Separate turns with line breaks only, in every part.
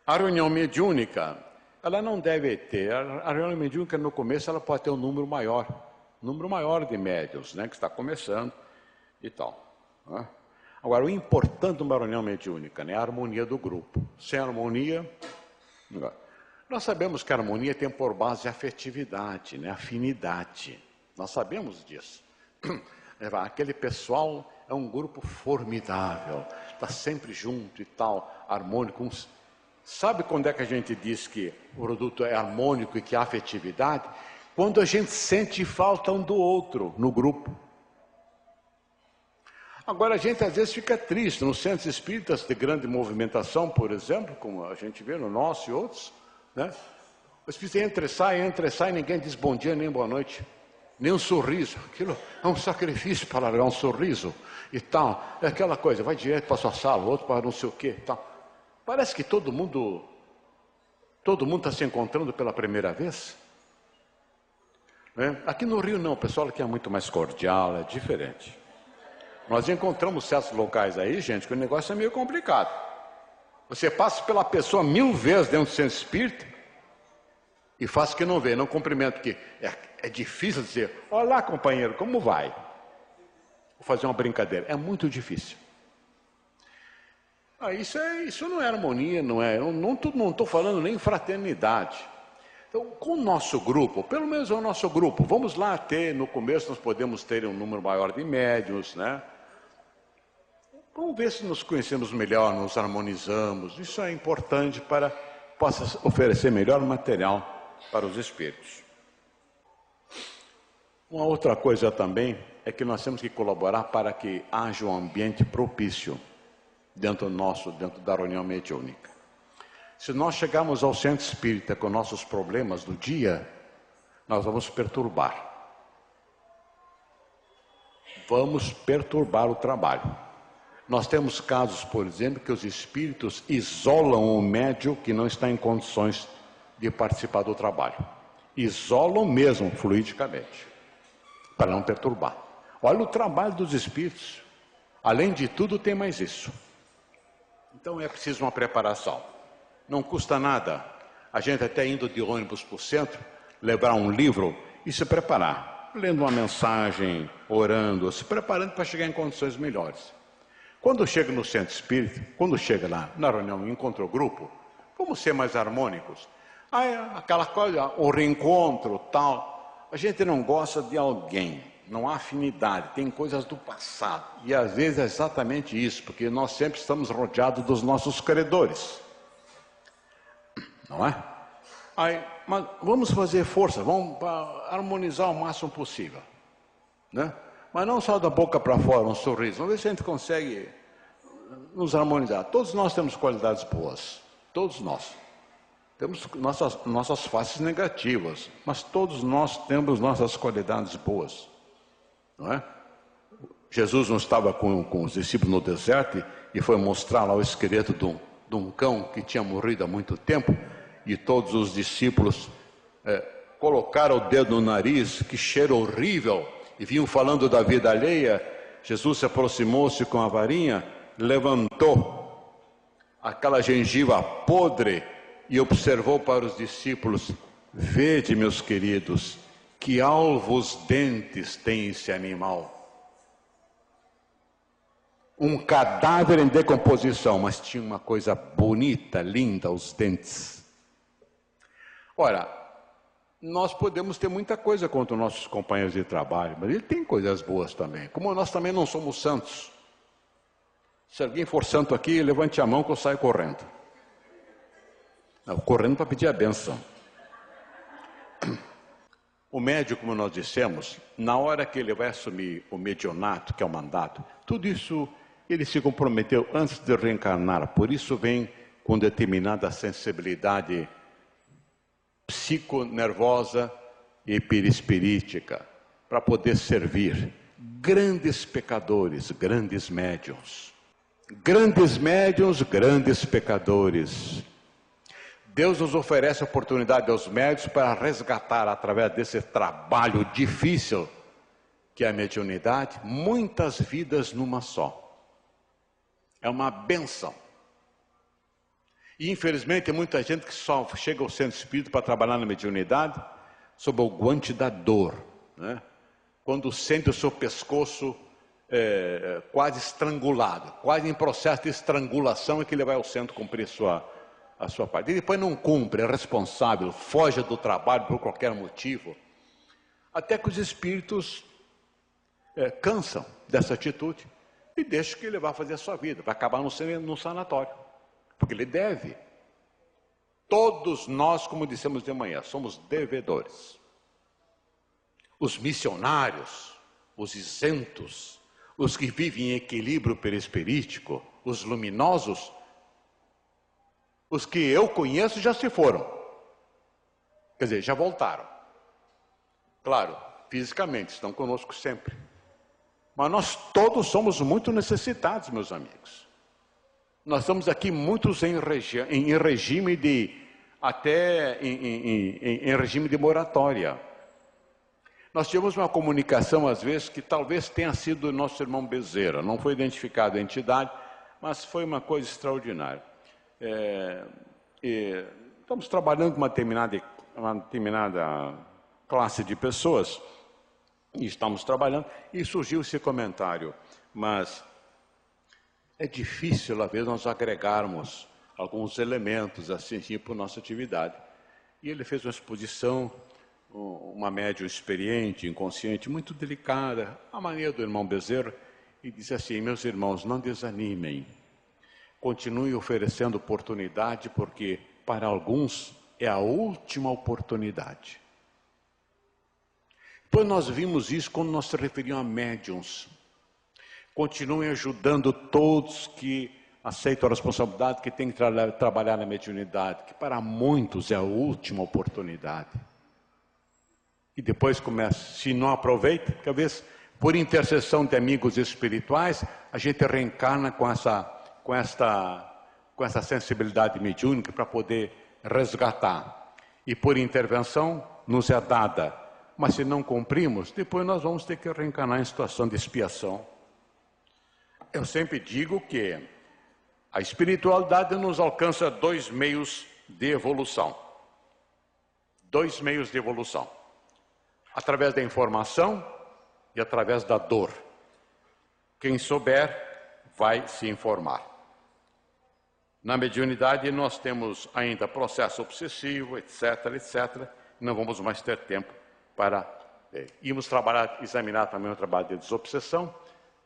A reunião mediúnica, ela não deve ter, a reunião mediúnica no começo ela pode ter um número maior de médiuns, né, que está começando e tal. Né? Agora, o importante de uma reunião mediúnica, né, é a harmonia do grupo. Sem harmonia, nós sabemos que a harmonia tem por base a afetividade, né, afinidade. Nós sabemos disso. Aquele pessoal é um grupo formidável, está sempre junto e tal, harmônico. Sabe quando é que a gente diz que o produto é harmônico e que há afetividade? Quando a gente sente falta um do outro no grupo. Agora a gente às vezes fica triste, nos centros espíritas de grande movimentação, por exemplo, como a gente vê no nosso e outros, né? O espírito entra e sai, ninguém diz bom dia nem boa noite, nem um sorriso. Aquilo é um sacrifício para largar um sorriso e tal. É aquela coisa, vai direto para a sua sala, outro para não sei o quê e tal. Parece que todo mundo está se encontrando pela primeira vez. Né? Aqui no Rio não, o pessoal aqui é muito mais cordial, é diferente. Nós encontramos certos locais aí, gente, que o negócio é meio complicado. Você passa pela pessoa 1000 vezes dentro do centro espírita e faz que não vê, não cumprimenta, porque é difícil dizer, olá companheiro, como vai? Vou fazer uma brincadeira, é muito difícil. Isso não é harmonia, não é, eu não estou falando nem fraternidade. Então, com o nosso grupo, pelo menos é o nosso grupo, vamos lá ter, no começo nós podemos ter um número maior de médiuns, né? Vamos ver se nos conhecemos melhor, nos harmonizamos. Isso é importante para que possa oferecer melhor material para os espíritos. Uma outra coisa também é que nós temos que colaborar para que haja um ambiente propício dentro da reunião mediúnica. Se nós chegarmos ao centro espírita com nossos problemas do dia, nós vamos perturbar. Vamos perturbar o trabalho. Nós temos casos, por exemplo, que os espíritos isolam o médium que não está em condições de participar do trabalho. Isolam mesmo, fluidicamente, para não perturbar. Olha o trabalho dos espíritos. Além de tudo, tem mais isso. Então é preciso uma preparação. Não custa nada a gente até indo de ônibus para o centro, levar um livro e se preparar. Lendo uma mensagem, orando, se preparando para chegar em condições melhores. Quando chega no centro espírita, quando chega lá na reunião, encontra o grupo, vamos ser mais harmônicos. Aquela coisa, o reencontro, tal. A gente não gosta de alguém, não há afinidade, tem coisas do passado. E às vezes é exatamente isso, porque nós sempre estamos rodeados dos nossos credores. Não é? Mas vamos fazer força, vamos harmonizar o máximo possível. Né? Mas não só da boca para fora, um sorriso. Vamos ver se a gente consegue nos harmonizar. Todos nós temos qualidades boas. Todos nós. Temos nossas faces negativas. Mas todos nós temos nossas qualidades boas. Não é? Jesus não estava com os discípulos no deserto e foi mostrar lá o esqueleto de um cão que tinha morrido há muito tempo. E todos os discípulos colocaram o dedo no nariz, que cheiro horrível. E vinham falando da vida alheia. Jesus se aproximou-se com a varinha, levantou aquela gengiva podre e observou para os discípulos: vede, meus queridos, que alvos dentes tem esse animal. Um cadáver em decomposição, mas tinha uma coisa bonita, linda, os dentes. Ora, nós podemos ter muita coisa contra os nossos companheiros de trabalho, mas ele tem coisas boas também. Como nós também não somos santos. Se alguém for santo aqui, levante a mão que eu saio correndo. Não, correndo para pedir a bênção. O médium, como nós dissemos, na hora que ele vai assumir o mediunato, que é o mandato, tudo isso ele se comprometeu antes de reencarnar. Por isso vem com determinada sensibilidade psiconervosa e perispirítica, para poder servir grandes pecadores, grandes médiuns. Grandes médiuns, grandes pecadores. Deus nos oferece a oportunidade aos médiuns para resgatar, através desse trabalho difícil, que é a mediunidade, muitas vidas numa só. É uma bênção. E infelizmente tem muita gente que só chega ao centro espírita para trabalhar na mediunidade sob o guante da dor, né? Quando sente o seu pescoço quase estrangulado, quase em processo de estrangulação, é que ele vai ao centro cumprir a sua parte. E depois não cumpre, é responsável, foge do trabalho por qualquer motivo. Até que os espíritos cansam dessa atitude e deixam que ele vá fazer a sua vida, vai acabar no sanatório, porque ele deve. Todos nós, como dissemos de manhã, somos devedores. Os missionários, os isentos, os que vivem em equilíbrio perispirítico, os luminosos, os que eu conheço já se foram. Quer dizer, já voltaram. Claro, fisicamente, estão conosco sempre. Mas nós todos somos muito necessitados, meus amigos. Nós estamos aqui muitos em regime de, até em regime de moratória. Nós tivemos uma comunicação, às vezes, que talvez tenha sido o nosso irmão Bezerra. Não foi identificada a entidade, mas foi uma coisa extraordinária. Estamos trabalhando com uma determinada classe de pessoas, e estamos trabalhando, e surgiu esse comentário. Mas é difícil, às vezes, nós agregarmos alguns elementos assim para a nossa atividade. E ele fez uma exposição, uma médium experiente, inconsciente, muito delicada, a maneira do irmão Bezerra, e disse assim: meus irmãos, não desanimem, continue oferecendo oportunidade, porque para alguns é a última oportunidade. Depois nós vimos isso quando nós se referimos a médiums. Continuem ajudando todos que aceitam a responsabilidade, que têm que trabalhar na mediunidade, que para muitos é a última oportunidade. E depois começa, se não aproveita, talvez por intercessão de amigos espirituais, a gente reencarna com essa sensibilidade mediúnica para poder resgatar. E por intervenção nos é dada. Mas se não cumprimos, depois nós vamos ter que reencarnar em situação de expiação. Eu sempre digo que a espiritualidade nos alcança dois meios de evolução. Dois meios de evolução. Através da informação e através da dor. Quem souber vai se informar. Na mediunidade nós temos ainda processo obsessivo, etc, etc. Não vamos mais ter tempo para irmos examinar também o trabalho de desobsessão,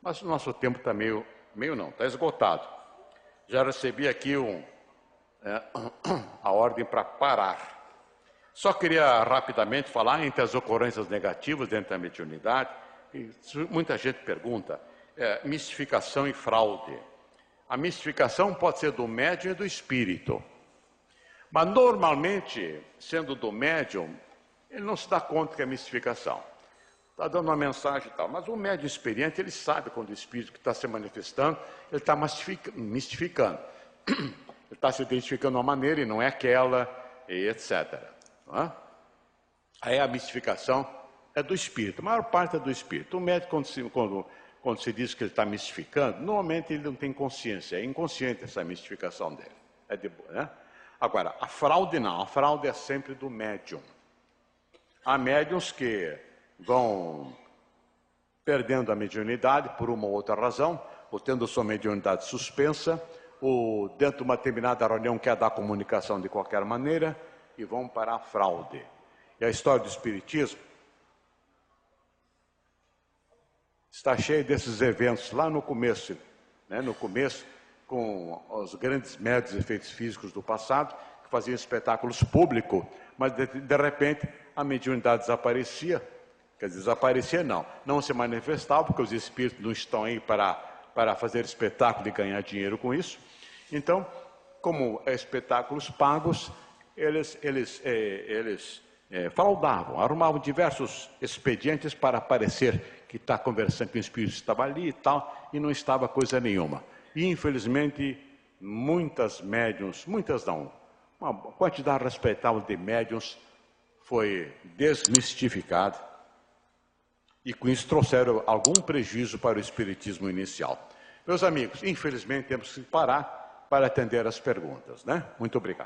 mas o nosso tempo está está esgotado. Já recebi aqui a ordem para parar. Só queria rapidamente falar entre as ocorrências negativas dentro da mediunidade. E muita gente pergunta, mistificação e fraude. A mistificação pode ser do médium e do espírito. Mas normalmente, sendo do médium, ele não se dá conta que é mistificação. Está dando uma mensagem e tal. Mas o médium experiente, ele sabe quando o espírito que está se manifestando, ele está mistificando. Ele está se identificando de uma maneira e não é aquela, e etc. Aí a mistificação é do espírito, a maior parte é do espírito. O médico, quando se diz que ele está mistificando, normalmente ele não tem consciência, é inconsciente essa mistificação dele. Né? Agora, a fraude não, a fraude é sempre do médium. Há médiums que vão perdendo a mediunidade por uma ou outra razão, ou tendo sua mediunidade suspensa, ou dentro de uma determinada reunião quer dar comunicação de qualquer maneira, e vão para a fraude. E a história do espiritismo está cheia desses eventos lá no começo, né? No começo, com os grandes médios e efeitos físicos do passado, que faziam espetáculos públicos, mas de repente a mediunidade desaparecia. Quer dizer, desaparecia não se manifestava, porque os espíritos não estão aí para fazer espetáculo e ganhar dinheiro com isso. Então, como espetáculos pagos, eles fraudavam, arrumavam diversos expedientes para parecer que está conversando com o espírito, estava ali e tal, e não estava coisa nenhuma. E infelizmente, muitas médiuns, muitas não, uma quantidade respeitável de médiuns foi desmistificada, e com isso trouxeram algum prejuízo para o espiritismo inicial. Meus amigos, infelizmente temos que parar, para atender as perguntas, né? Muito obrigado.